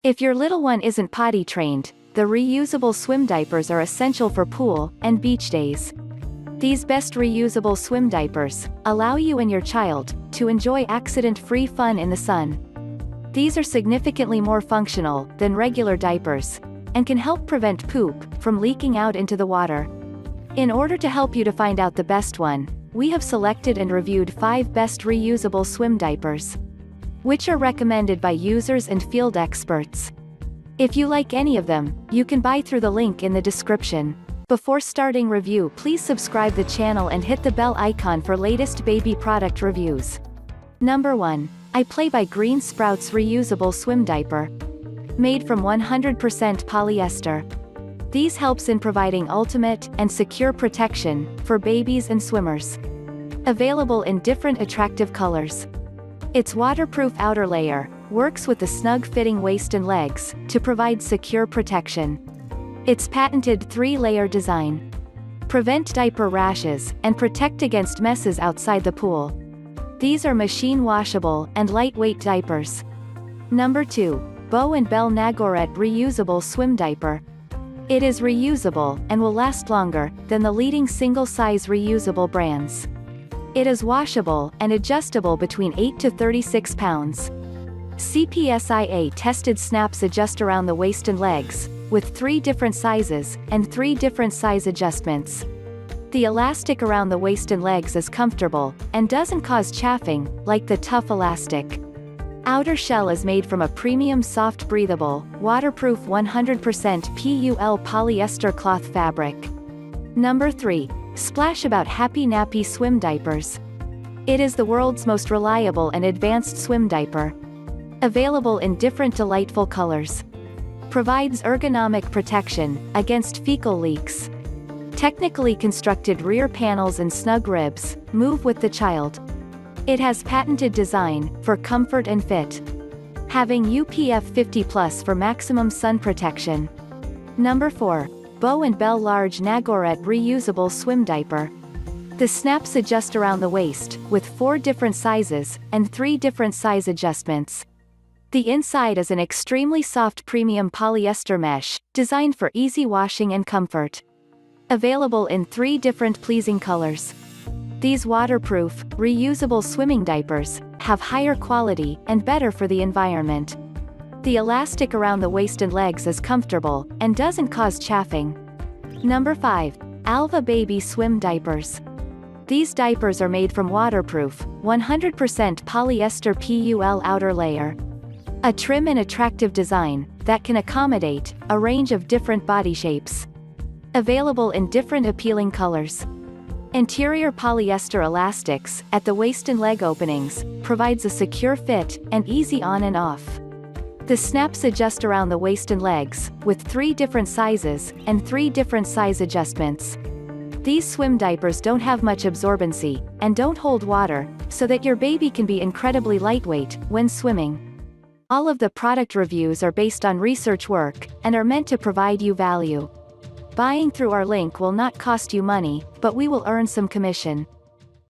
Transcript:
If your little one isn't potty trained, the reusable swim diapers are essential for pool and beach days. These best reusable swim diapers allow you and your child to enjoy accident-free fun in the sun. These are significantly more functional than regular diapers and can help prevent poop from leaking out into the water. In order to help you to find out the best one, we have selected and reviewed 5 best reusable swim diapers, which are recommended by users and field experts. If you like any of them, you can buy through the link in the description. Before starting review, please subscribe the channel and hit the bell icon for latest baby product reviews. Number 1. I Play by Green Sprouts Reusable Swim Diaper. Made from 100% polyester. These helps in providing ultimate and secure protection for babies and swimmers. Available in different attractive colors. Its waterproof outer layer works with the snug-fitting waist and legs to provide secure protection. Its patented 3-layer design prevent diaper rashes and protect against messes outside the pool. These are machine washable and lightweight diapers. Number 2. Beau and Belle Nageuret Reusable Swim Diaper. It is reusable and will last longer than the leading single-size reusable brands. It is washable and adjustable between 8 to 36 pounds. CPSIA tested snaps adjust around the waist and legs, with 3 different sizes and 3 different size adjustments. The elastic around the waist and legs is comfortable and doesn't cause chafing, like the tough elastic. Outer shell is made from a premium soft breathable, waterproof 100% PUL polyester cloth fabric. Number 3. Splash About Happy Nappy Swim Diapers. It is the world's most reliable and advanced swim diaper. Available in different delightful colors. Provides ergonomic protection against fecal leaks. Technically constructed rear panels and snug ribs move with the child. It has patented design for comfort and fit. Having UPF 50+ for maximum sun protection. Number 4. Beau and Belle Large Nageuret Reusable Swim Diaper. The snaps adjust around the waist, with 4 different sizes and 3 different size adjustments. The inside is an extremely soft premium polyester mesh, designed for easy washing and comfort. Available in 3 different pleasing colors. These waterproof, reusable swimming diapers have higher quality and better for the environment. The elastic around the waist and legs is comfortable and doesn't cause chafing. Number 5. ALVABABY Swim Diapers. These diapers are made from waterproof, 100% polyester PUL outer layer. A trim and attractive design that can accommodate a range of different body shapes. Available in different appealing colors. Interior polyester elastics at the waist and leg openings provides a secure fit and easy on and off. The snaps adjust around the waist and legs, with 3 different sizes and 3 different size adjustments. These swim diapers don't have much absorbency and don't hold water, so that your baby can be incredibly lightweight when swimming. All of the product reviews are based on research work and are meant to provide you value. Buying through our link will not cost you money, but we will earn some commission.